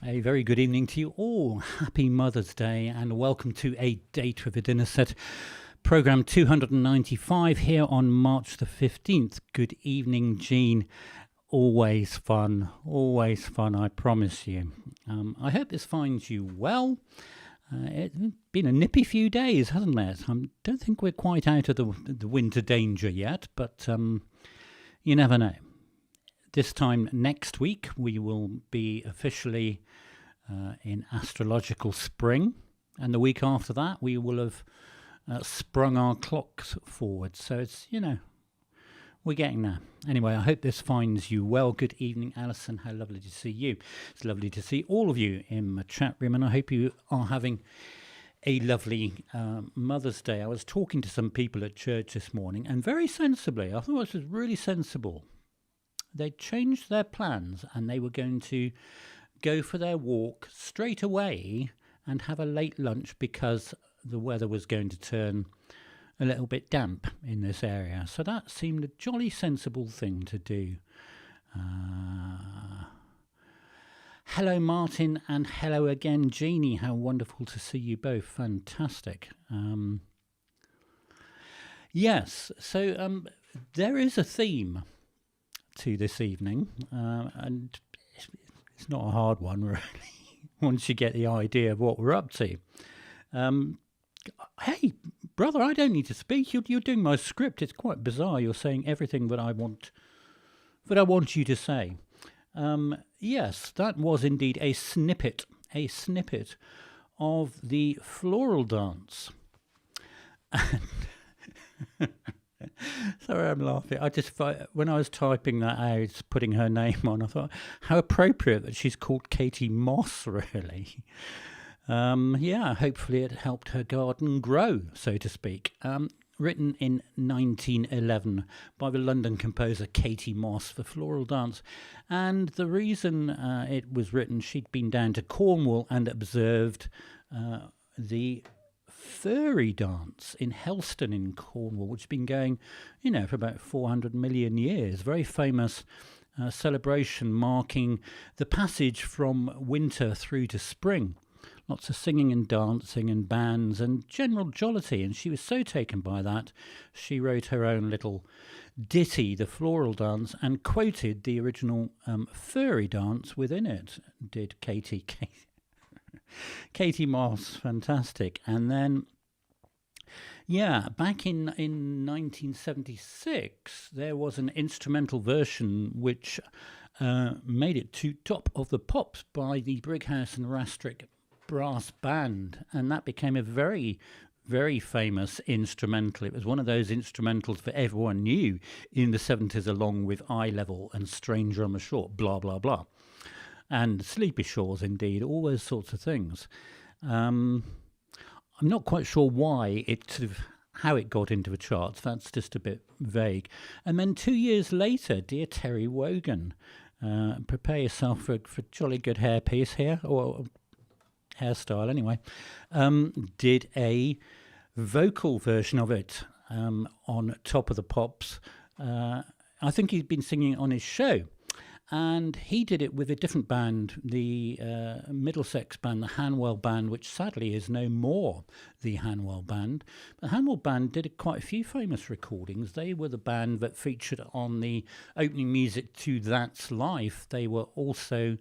A very good evening to you all. Happy Mother's Day and welcome to A Date with a Dinner Set, programme 295 here on March the 15th. Good evening, Jean. Always fun, I promise you. I hope this finds you well. It's been a nippy few days, hasn't it? I don't think we're quite out of the winter danger yet, but you never know. This time next week, we will be officially in astrological spring. And the week after that, we will have sprung our clocks forward. So it's, we're getting there. Anyway, I hope this finds you well. Good evening, Alison. How lovely to see you. It's lovely to see all of you in my chat room. And I hope you are having a lovely Mother's Day. I was talking to some people at church this morning, and very sensibly, I thought this was really sensible. They changed their plans and they were going to go for their walk straight away and have a late lunch because the weather was going to turn a little bit damp in this area. So that seemed a jolly sensible thing to do. Hello, Martin, and hello again, Jeannie. How wonderful to see you both. Fantastic. Yes, so there is a theme to this evening, and it's not a hard one really once you get the idea of what we're up to. Hey brother, I don't need to speak, you're doing my script. It's quite bizarre, you're saying everything that I want you to say. Yes, that was indeed a snippet of the Floral Dance. And sorry, I'm laughing. When I was typing that out, putting her name on, I thought, how appropriate that she's called Katie Moss, really. Yeah, hopefully it helped her garden grow, so to speak. Written in 1911 by the London composer Katie Moss for Floral Dance. And the reason it was written, she'd been down to Cornwall and observed the furry dance in Helston in Cornwall, which has been going, for about 400 million years. Very famous celebration marking the passage from winter through to spring. Lots of singing and dancing and bands and general jollity. And she was so taken by that, she wrote her own little ditty, The Floral Dance, and quoted the original furry dance within it, did Katie Moss. Fantastic. And then, yeah, back in 1976, there was an instrumental version which made it to Top of the Pops by the Brighouse and Rastrick Brass Band, and that became a very, very famous instrumental. It was one of those instrumentals that everyone knew in the 70s, along with Eye Level and Stranger on the Shore, blah, blah, blah. And Sleepy Shores, indeed, all those sorts of things. I'm not quite sure why how it got into the charts. That's just a bit vague. And then 2 years later, dear Terry Wogan, prepare yourself for a jolly good hairpiece here, or hairstyle anyway, did a vocal version of it on Top of the Pops. I think he'd been singing on his show. And he did it with a different band, the Middlesex band, the Hanwell Band, which sadly is no more the Hanwell Band. The Hanwell Band did quite a few famous recordings. They were the band that featured on the opening music to That's Life. They were also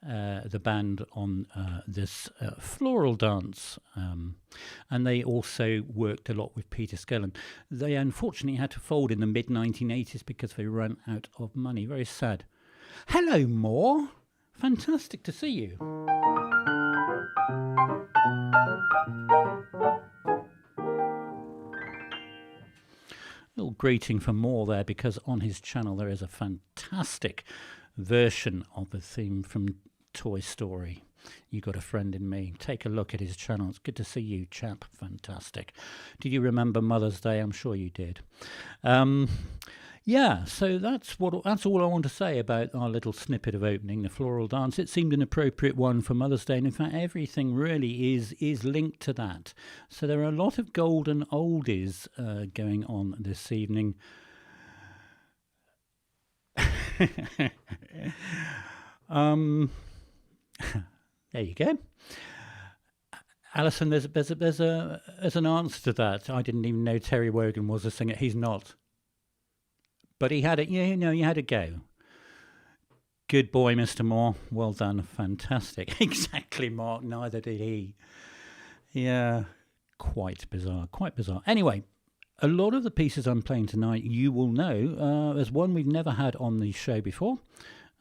the band on this Floral Dance. And they also worked a lot with Peter Skellern. They unfortunately had to fold in the mid-1980s because they ran out of money. Very sad. Hello, Moore. Fantastic to see you. Little greeting from Moore there, because on his channel there is a fantastic version of the theme from Toy Story. You Got a Friend in Me. Take a look at his channel. It's good to see you, chap. Fantastic. Did you remember Mother's Day? I'm sure you did. Yeah, so that's all I want to say about our little snippet of opening, the Floral Dance. It seemed an appropriate one for Mother's Day, and in fact everything really is linked to that. So there are a lot of golden oldies going on this evening. There you go. Alison, there's an answer to that. I didn't even know Terry Wogan was a singer. He's not. But he had it, he had a go. Good boy, Mr. Moore. Well done. Fantastic. Exactly, Mark. Neither did he. Yeah, quite bizarre. Quite bizarre. Anyway, a lot of the pieces I'm playing tonight, you will know. There's one we've never had on the show before.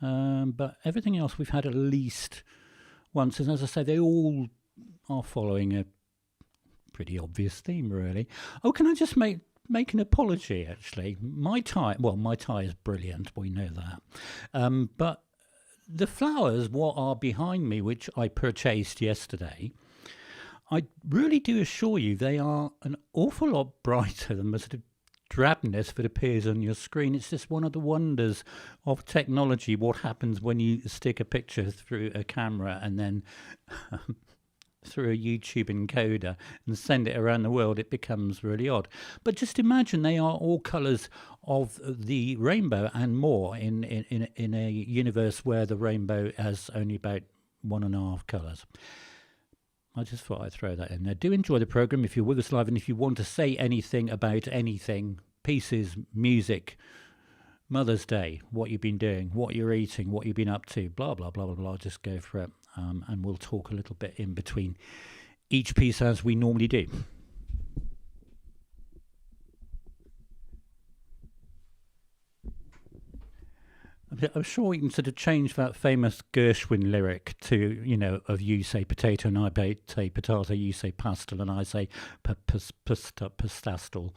But everything else we've had at least once. And as I say, they all are following a pretty obvious theme, really. Oh, can I just make an apology, actually? My tie is brilliant, we know that. But the flowers, what are behind me, which I purchased yesterday, I really do assure you they are an awful lot brighter than the sort of drabness that appears on your screen. It's just one of the wonders of technology, what happens when you stick a picture through a camera and then through a YouTube encoder and send it around the world. It becomes really odd. But just imagine they are all colours of the rainbow and more in a universe where the rainbow has only about 1.5 colours. I just thought I'd throw that in there. Do enjoy the programme if you're with us live, and if you want to say anything about anything, pieces, music, Mother's Day, what you've been doing, what you're eating, what you've been up to, blah, blah, blah, blah, blah, just go for it. And we'll talk a little bit in between each piece as we normally do. I'm sure we can sort of change that famous Gershwin lyric to, of you say potato and I say potato, you say pastel and I say pastastal.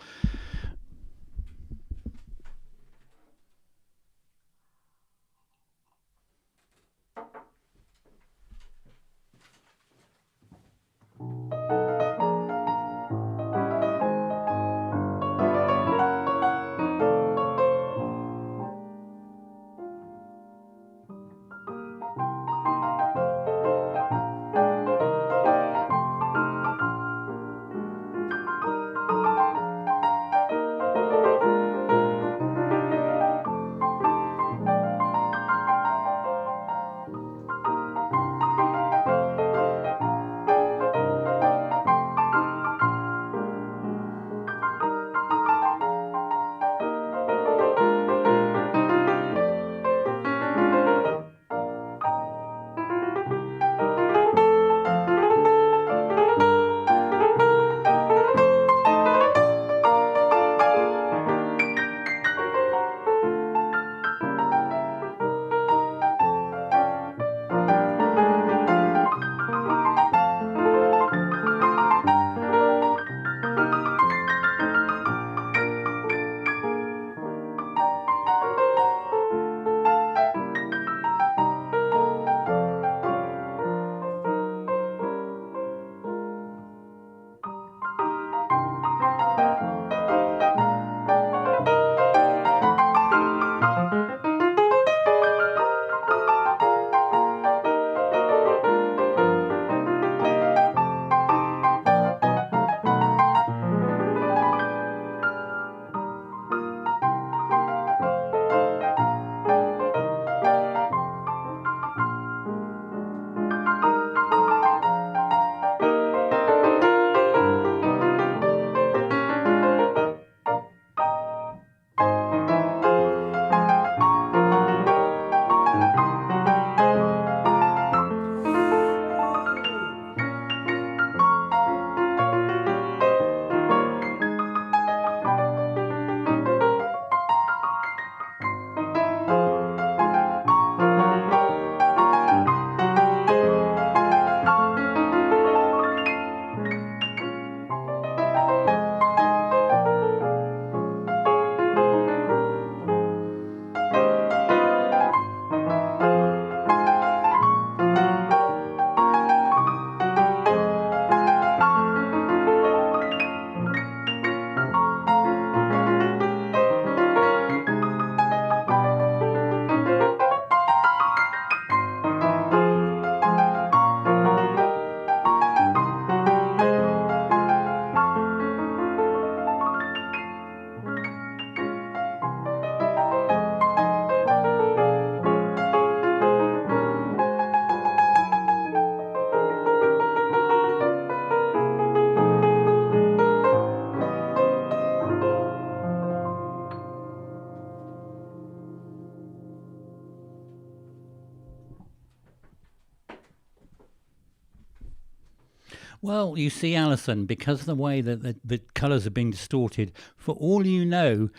Well, you see, Alison, because of the way that the colours are being distorted, for all you know,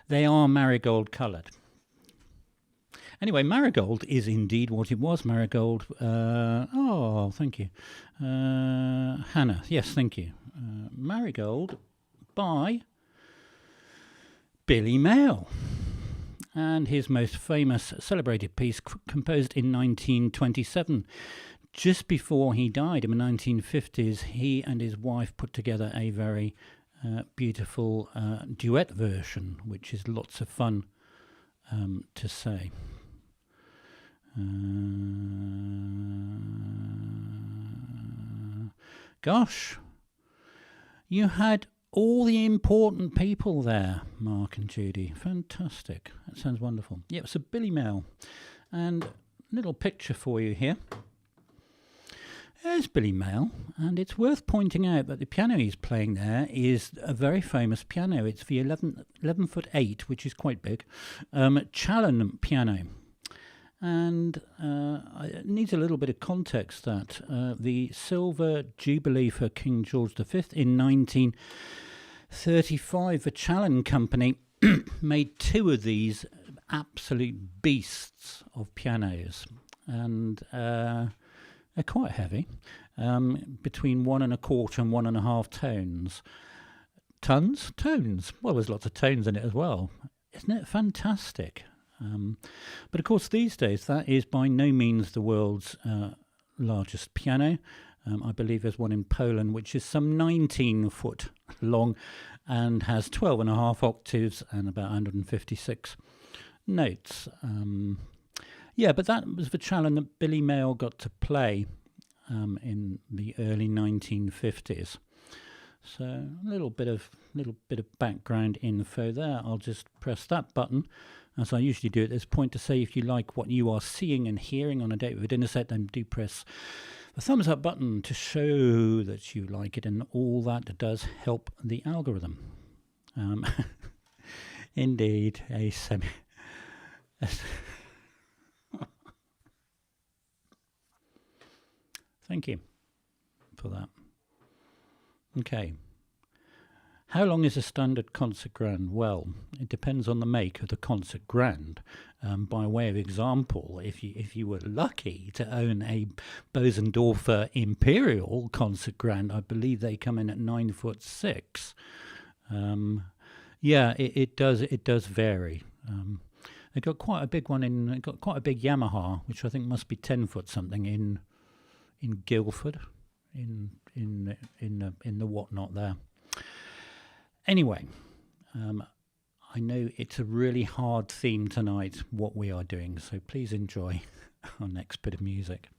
they are marigold coloured. Anyway, marigold is indeed what it was. Marigold. Oh, thank you. Hannah. Yes, thank you. Marigold by Billy Mayerl. And his most famous celebrated piece, composed in 1927. Just before he died in the 1950s, he and his wife put together a very beautiful duet version, which is lots of fun to say. Gosh, you had all the important people there, Mark and Judy. Fantastic. That sounds wonderful. Yeah, it's a Billy Mayerl. And a little picture for you here. There's Billy Mayerl, and it's worth pointing out that the piano he's playing there is a very famous piano. It's the 11 foot 8, which is quite big, Challen piano. And it needs a little bit of context that the Silver Jubilee for King George V in 1935, the Challen Company made 2 of these absolute beasts of pianos. And they're quite heavy, between 1 1/4 and 1 1/2 tones. Tones. Well, there's lots of tones in it as well. Isn't it fantastic? But of course, these days, that is by no means the world's largest piano. I believe there's one in Poland, which is some 19 foot long and has 12 1/2 octaves and about 156 notes. Yeah, but that was the challenge that Billy Mayerl got to play in the early 1950s. So a little bit of background info there. I'll just press that button, as I usually do at this point, to say if you like what you are seeing and hearing on A Date with a Dinner Set, then do press the thumbs up button to show that you like it, and all that does help the algorithm. Indeed, a semi. Thank you for that. Okay. How long is a standard concert grand? Well, it depends on the make of the concert grand. By way of example, if you were lucky to own a Bosendorfer Imperial concert grand, I believe they come in at 9'6". Yeah, it does vary. They got quite a big one got quite a big Yamaha, which I think must be 10 foot something in Guildford, in the whatnot there. Anyway, I know it's a really hard theme tonight, what we are doing, so please enjoy our next bit of music.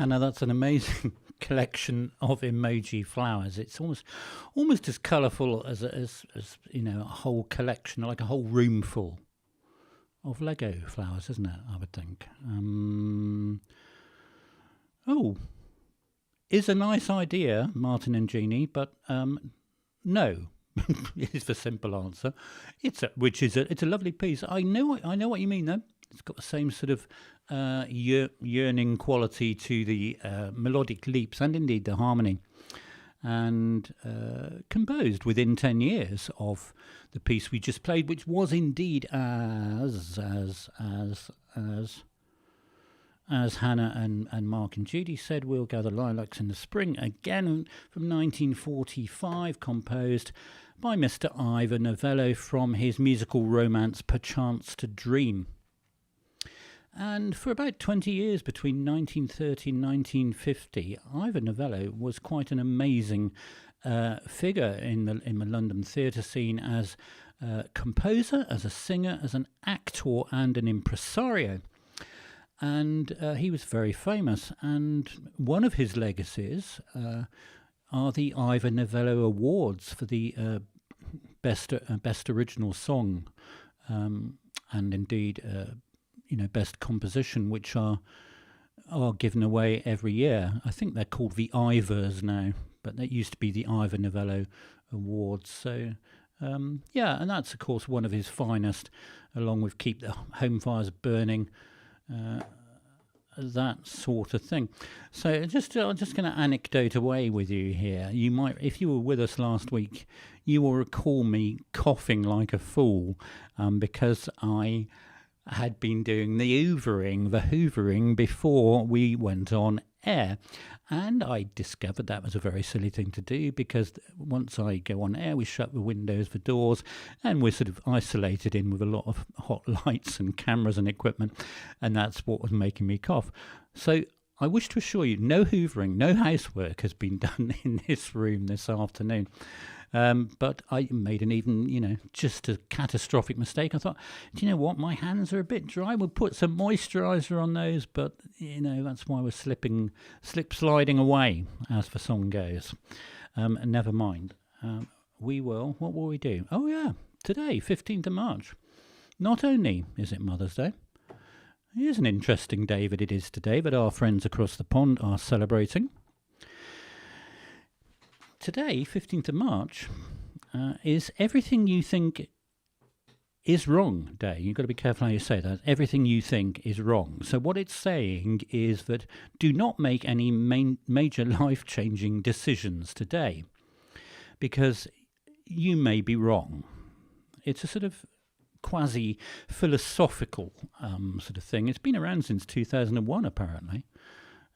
Hannah, that's an amazing collection of emoji flowers. It's almost as colourful as you know, a whole collection, like a whole room full of Lego flowers, isn't it? I would think. Oh, is a nice idea, Martin and Jeannie, but no. Is the simple answer. It's a lovely piece. I know what you mean though. It's got the same sort of yearning quality to the melodic leaps and indeed the harmony, and composed within 10 years of the piece we just played, which was indeed as Hannah and Mark and Judy said, We'll Gather Lilacs in the Spring, again from 1945, composed by Mr. Ivor Novello from his musical romance Perchance to Dream. And for about 20 years, between 1930 and 1950, Ivor Novello was quite an amazing figure in the London theatre scene as a composer, as a singer, as an actor and an impresario. And he was very famous, and one of his legacies are the Ivor Novello Awards for the best original song, and indeed best composition, which are given away every year. I think they're called the Ivors now, but that used to be the Ivor Novello Awards. So and that's of course one of his finest, along with Keep the Home Fires Burning. That sort of thing. So I'm just going to anecdote away with you here. You might, if you were with us last week, you will recall me coughing like a fool because I had been doing the hoovering before we went on air. And I discovered that was a very silly thing to do, because once I go on air, we shut the windows, the doors, and we're sort of isolated in with a lot of hot lights and cameras and equipment. And that's what was making me cough. So I wish to assure you, no hoovering, no housework has been done in this room this afternoon. But I made an even, just a catastrophic mistake. I thought, do you know what? My hands are a bit dry. We'll put some moisturiser on those. But, that's why we're sliding away, as the song goes. Never mind. What will we do? Oh, yeah. Today, 15th of March. Not only is it Mother's Day. Here's an interesting day that it is today that our friends across the pond are celebrating. Today, 15th of March, is Everything You Think Is Wrong Day. You've got to be careful how you say that. Everything you think is wrong. So what it's saying is that do not make any major life-changing decisions today, because you may be wrong. It's a sort of quasi-philosophical sort of thing. It's been around since 2001, apparently.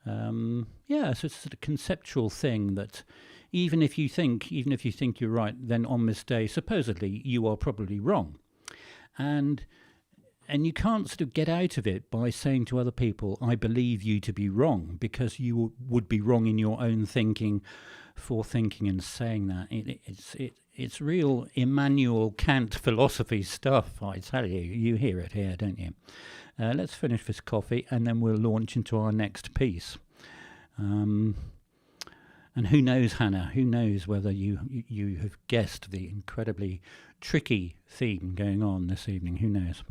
So it's a sort of conceptual thing that even if you think you're right, then on this day, supposedly, you are probably wrong. And you can't sort of get out of it by saying to other people, I believe you to be wrong, because you would be wrong in your own thinking for thinking and saying that. It's real Immanuel Kant philosophy stuff, I tell you. You hear it here, don't you? Let's finish this coffee, and then we'll launch into our next piece. And who knows, Hannah, who knows whether you have guessed the incredibly tricky theme going on this evening. Who knows?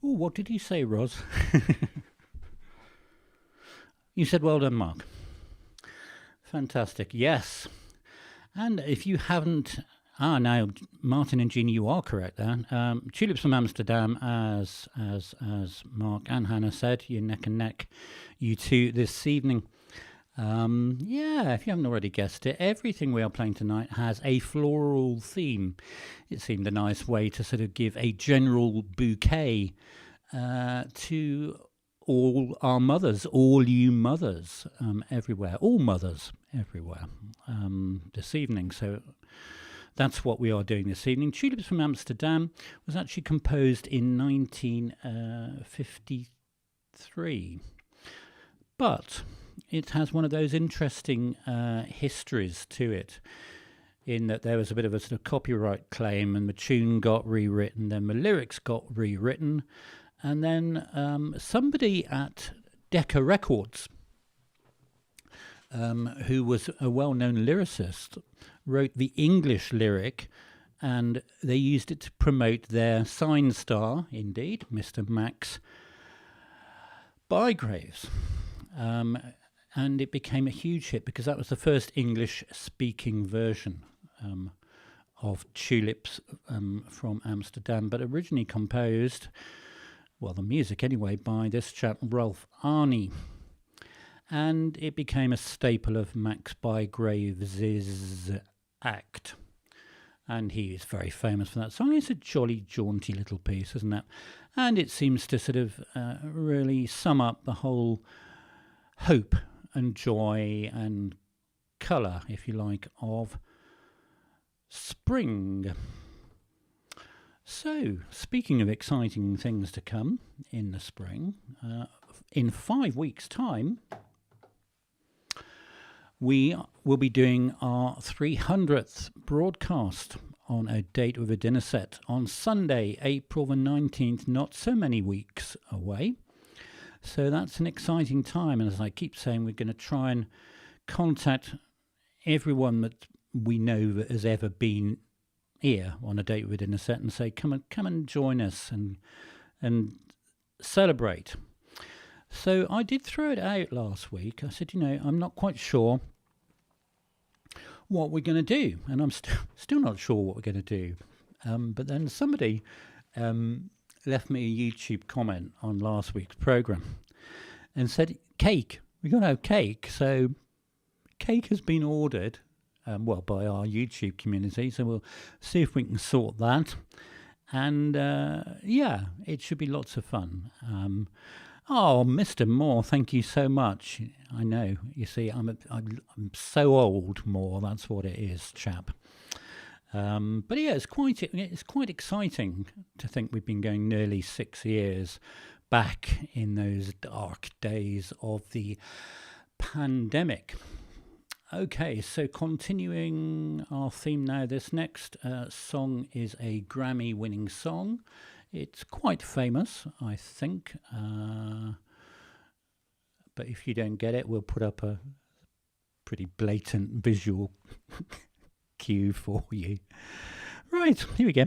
Oh, what did you say, Ros? You said well done, Mark. Fantastic. Yes. And if you haven't... now, Martin and Jeannie, you are correct there. Tulips from Amsterdam, as Mark and Hannah said, you're neck and neck, you two, this evening. Yeah, if you haven't already guessed it, everything we are playing tonight has a floral theme. It seemed a nice way to sort of give a general bouquet to all our mothers, all you mothers everywhere, all mothers everywhere this evening. So that's what we are doing this evening. Tulips from Amsterdam was actually composed in 1953. But it has one of those interesting histories to it, in that there was a bit of a sort of copyright claim and the tune got rewritten, then the lyrics got rewritten, and then somebody at Decca Records, who was a well-known lyricist, wrote the English lyric, and they used it to promote their sign star, indeed, Mr. Max Bygraves. And it became a huge hit because that was the first English-speaking version of Tulips from Amsterdam, but originally composed, well, the music anyway, by this chap, Ralf Arnie. And it became a staple of Max Bygraves' act. And he is very famous for that song. It's a jolly, jaunty little piece, isn't it? And it seems to sort of really sum up the whole hope and joy and colour, if you like, of spring. So, speaking of exciting things to come in the spring, in 5 weeks' time, we will be doing our 300th broadcast on A Date with a Dinner Set on Sunday, April the 19th, not so many weeks away. So that's an exciting time, and as I keep saying, we're going to try and contact everyone that we know that has ever been here on A Date with a Dinner Set and say, come and join us and celebrate. So I did throw it out last week. I said, I'm not quite sure what we're going to do, and I'm still not sure what we're going to do. But then somebody left me a YouTube comment on last week's program and said, cake, we're going to have cake. So cake has been ordered, by our YouTube community, so we'll see if we can sort that. And it should be lots of fun. Mr. Moore, thank you so much. I know, you see, I'm so old, Moore, that's what it is, chap. But yeah, it's quite exciting to think we've been going nearly 6 years back in those dark days of the pandemic. Okay, so continuing our theme now, this next song is a Grammy-winning song. It's quite famous, I think, but if you don't get it, we'll put up a pretty blatant visual cue for you. Right, here we go.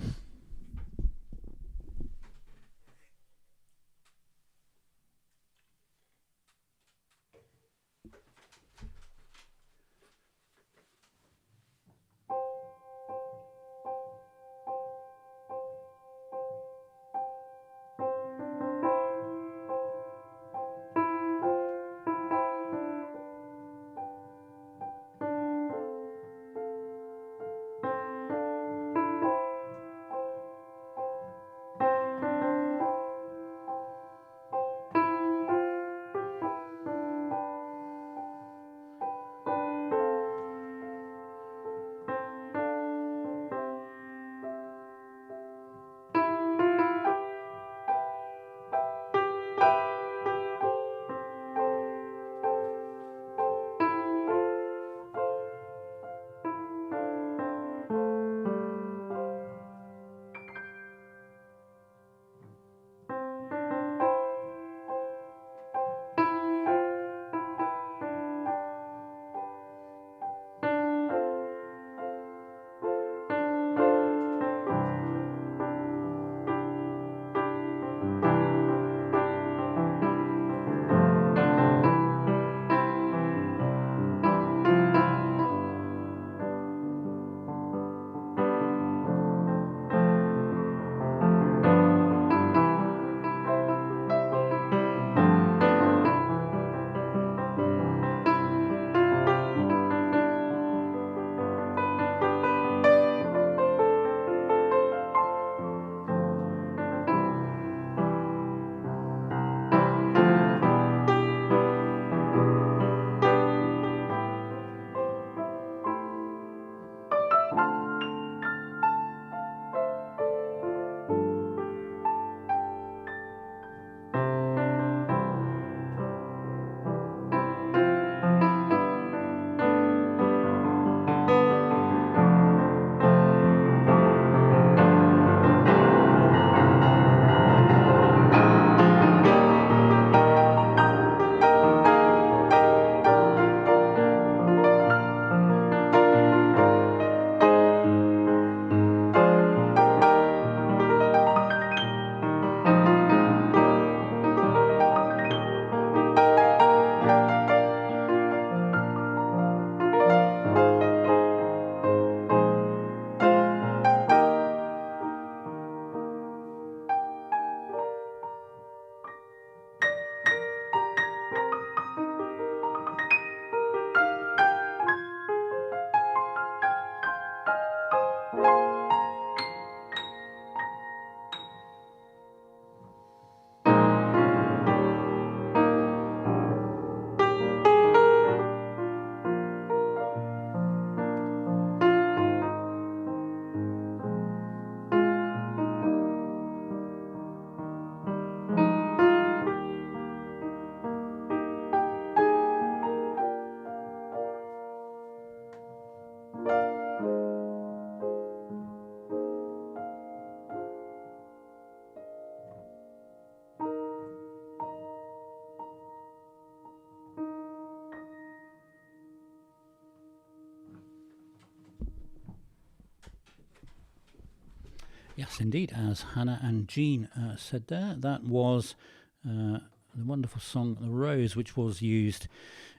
Yes, indeed, as Hannah and Jean said there, that was the wonderful song The Rose, which was used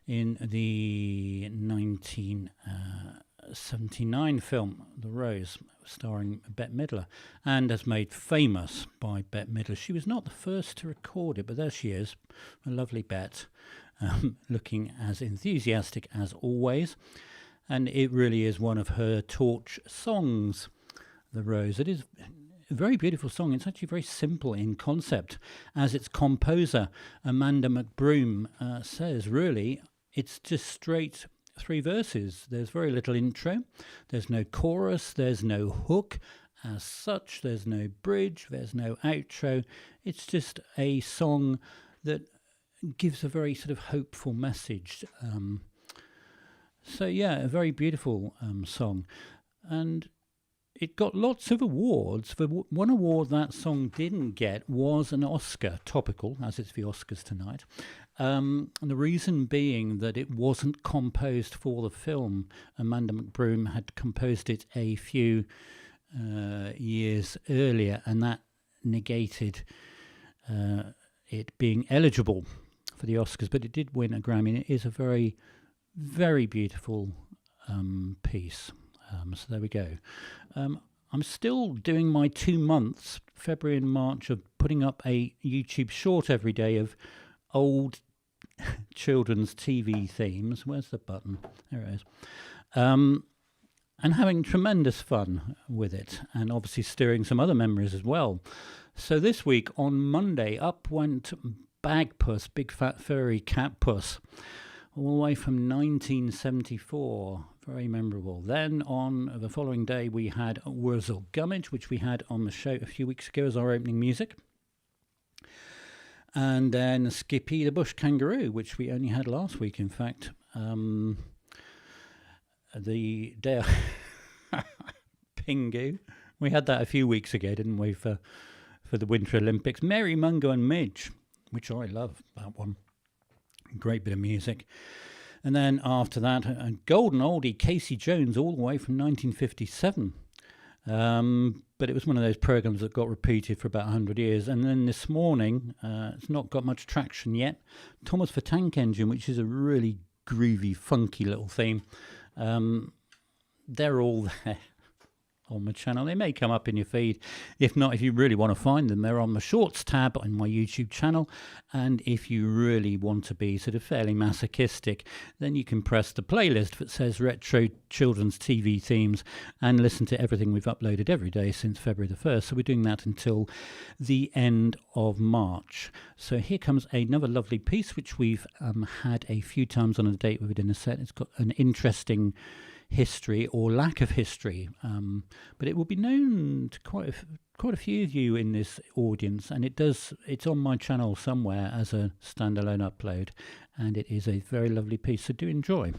in the 1979 film The Rose, starring Bette Midler, and as made famous by Bette Midler. She was not the first to record it, but there she is, a lovely Bette, looking as enthusiastic as always. And it really is one of her torch songs, The Rose. It is a very beautiful song. It's actually very simple in concept. As its composer, Amanda McBroom, says, really, it's just straight 3 verses. There's very little intro. There's no chorus. There's no hook as such. There's no bridge. There's no outro. It's just a song that gives a very sort of hopeful message. So yeah, a very beautiful song, and it got lots of awards. The one award that song didn't get was an Oscar, topical, as it's the Oscars tonight. And the reason being that it wasn't composed for the film. Amanda McBroom had composed it a few years earlier, and that negated it being eligible for the Oscars. But it did win a Grammy, and it is a very, very beautiful piece. So there we go. I'm still doing my 2 months, February and March, of putting up a YouTube short every day of old children's TV themes. Where's the button? There it is. And having tremendous fun with it, and obviously stirring some other memories as well. So this week, on Monday, up went Bagpuss, big fat furry cat puss, all the way from 1974. Very memorable. Then on the following day we had Worzel Gummidge, which we had on the show a few weeks ago as our opening music. And then Skippy the bush kangaroo, which we only had last week, in fact. The day Pingu. We had that a few weeks ago, didn't we, for the Winter Olympics. Mary, Mungo and Midge, which I love, that one. Great bit of music. And then after that, a golden oldie, Casey Jones, all the way from 1957. But it was one of those programs that got repeated for about 100 years. And then this morning, it's not got much traction yet, Thomas the Tank Engine, which is a really groovy, funky little theme. They're all there on my channel. They may come up in your feed. If not, if you really want to find them, they're on the Shorts tab on my YouTube channel. And if you really want to be sort of fairly masochistic, then you can press the playlist that says Retro Children's TV Themes and listen to everything we've uploaded every day since February the 1st. So we're doing that until the end of March. So here comes another lovely piece, which we've had a few times on a date with it in the set. It's got an interesting history or lack of history, but it will be known to quite a few of you in this audience, and it's on my channel somewhere as a standalone upload, and it is a very lovely piece, so do enjoy.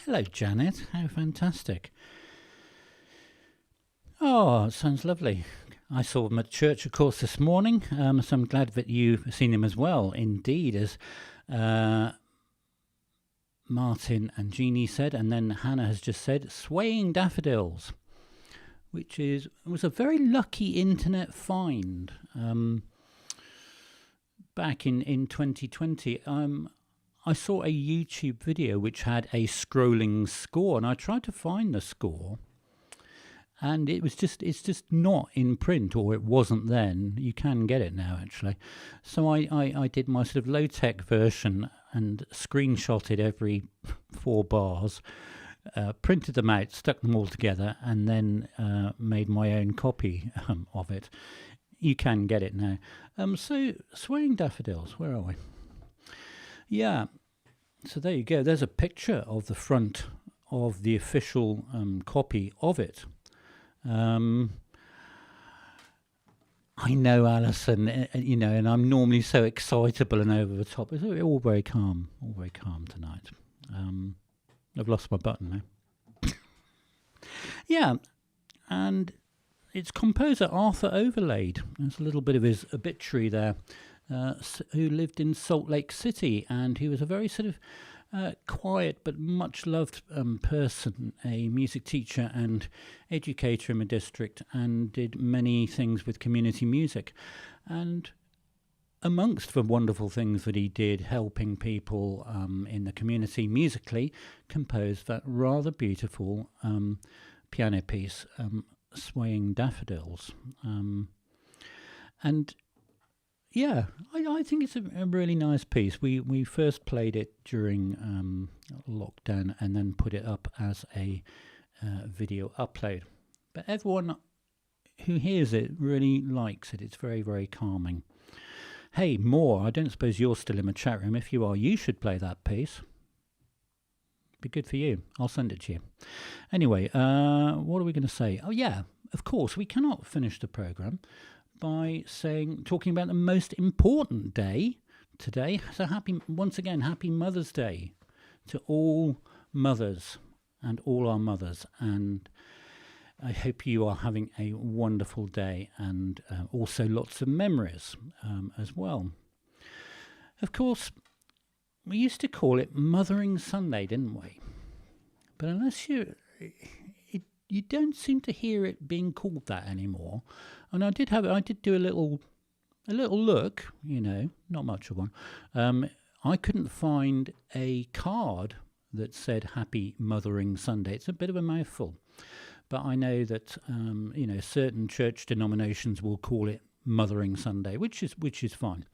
Hello, Janet. How fantastic. Oh, it sounds lovely. I saw them at church, of course, this morning, so I'm glad that you've seen them as well. Indeed, as Martin and Jeannie said, and then Hannah has just said, Swaying Daffodils, which was a very lucky internet find back in 2020. I saw a YouTube video which had a scrolling score, and I tried to find the score, and it's just not in print, or it wasn't then. You can get it now, actually. So I did my sort of low-tech version and screenshotted every 4 bars, printed them out, stuck them all together, and then made my own copy of it. You can get it now. So, Swaying Daffodils, where are we? Yeah, so there you go. There's a picture of the front of the official copy of it. I know, Alison, and I'm normally so excitable and over the top. It's all very calm tonight. I've lost my button now. Yeah, and it's composer Arthur Overlade. There's a little bit of his obituary there, who lived in Salt Lake City, and he was a very sort of quiet but much loved person, a music teacher and educator in the district, and did many things with community music. And amongst the wonderful things that he did, helping people in the community musically, composed that rather beautiful piano piece, Swaying Daffodils. And yeah, I think it's a really nice piece. We first played it during lockdown and then put it up as a video upload. But everyone who hears it really likes it. It's very, very calming. Hey, Moore, I don't suppose you're still in the chat room. If you are, you should play that piece. Be good for you. I'll send it to you. Anyway, what are we going to say? Oh, yeah, of course, we cannot finish the programme by talking about the most important day today. So once again, happy Mother's Day to all mothers and all our mothers. And I hope you are having a wonderful day, and also lots of memories as well. Of course, we used to call it Mothering Sunday, didn't we? But unless you don't seem to hear it being called that anymore. And I did do a little look, not much of one. I couldn't find a card that said Happy Mothering Sunday. It's a bit of a mouthful, but I know that certain church denominations will call it Mothering Sunday, which is fine.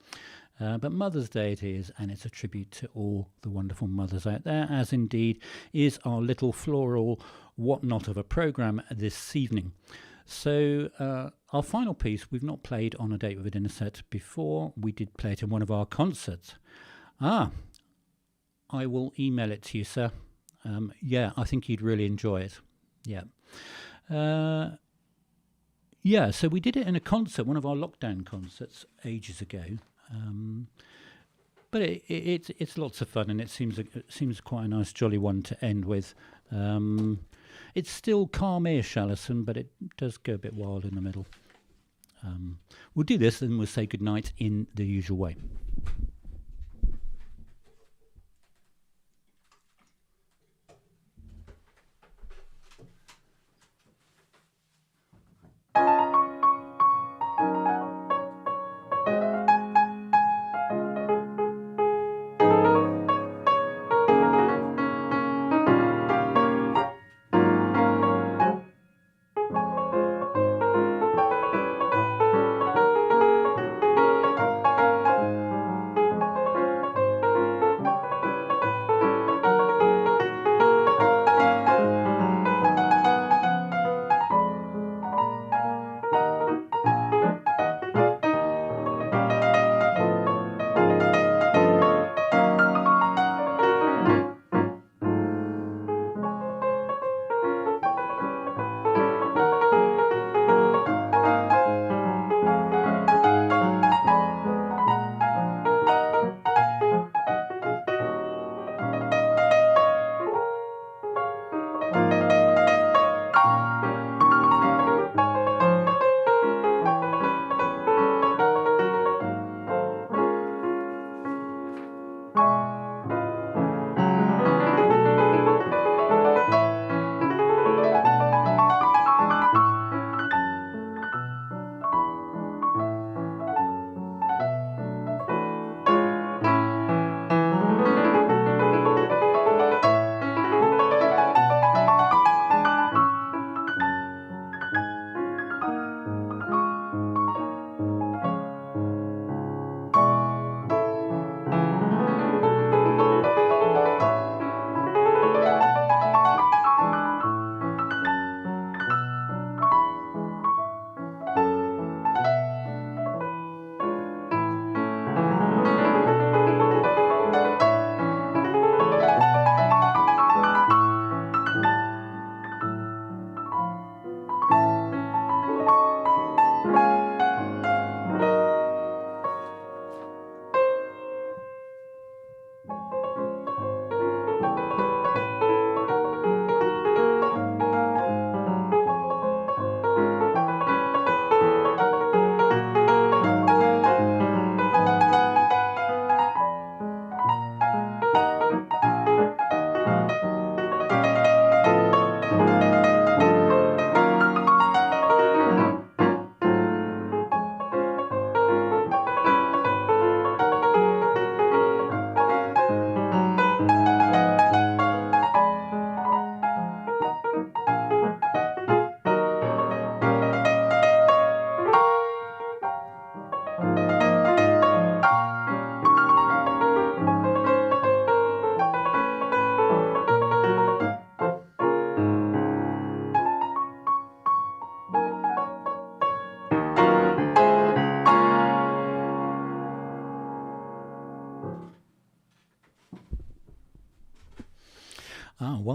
But Mother's Day it is, and it's a tribute to all the wonderful mothers out there, as indeed is our little floral whatnot of a programme this evening. So our final piece we've not played on A Date with a Dinner Set before. We did play it in one of our concerts. I will email it to you, sir. Yeah, I think you'd really enjoy it. Yeah. So we did it in a concert, one of our lockdown concerts ages ago. But it's lots of fun, and it seems quite a nice, jolly one to end with. It's still calm-ish, Alison, but it does go a bit wild in the middle. We'll do this, and we'll say goodnight in the usual way.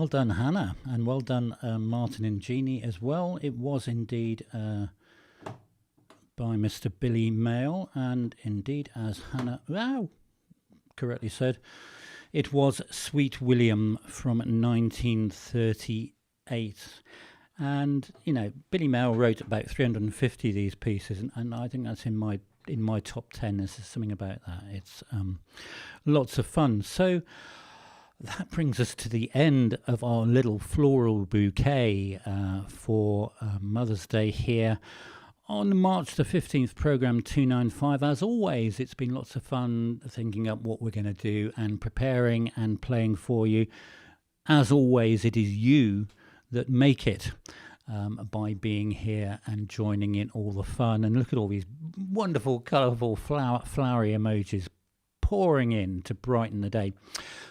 well done, Hannah, and well done, Martin and Jeannie as well. It was indeed by Mr. Billy Mayerl, and indeed, as Hannah correctly said, it was Sweet William from 1938. And, you know, Billy Mayerl wrote about 350 of these pieces, and I think that's in my top 10. There's something about that. It's lots of fun. So that brings us to the end of our little floral bouquet for Mother's Day here on March the 15th, programme 295. As always, it's been lots of fun thinking up what we're going to do and preparing and playing for you. As always, it is you that make it by being here and joining in all the fun. And look at all these wonderful, colourful, flowery emojis pouring in to brighten the day.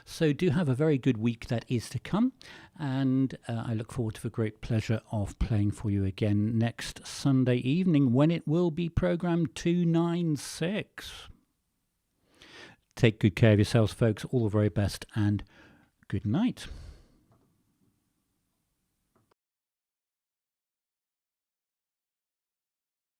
So do have a very good week that is to come, and I look forward to the great pleasure of playing for you again next Sunday evening when it will be programme 296. Take good care of yourselves, folks. All the very best, and good night.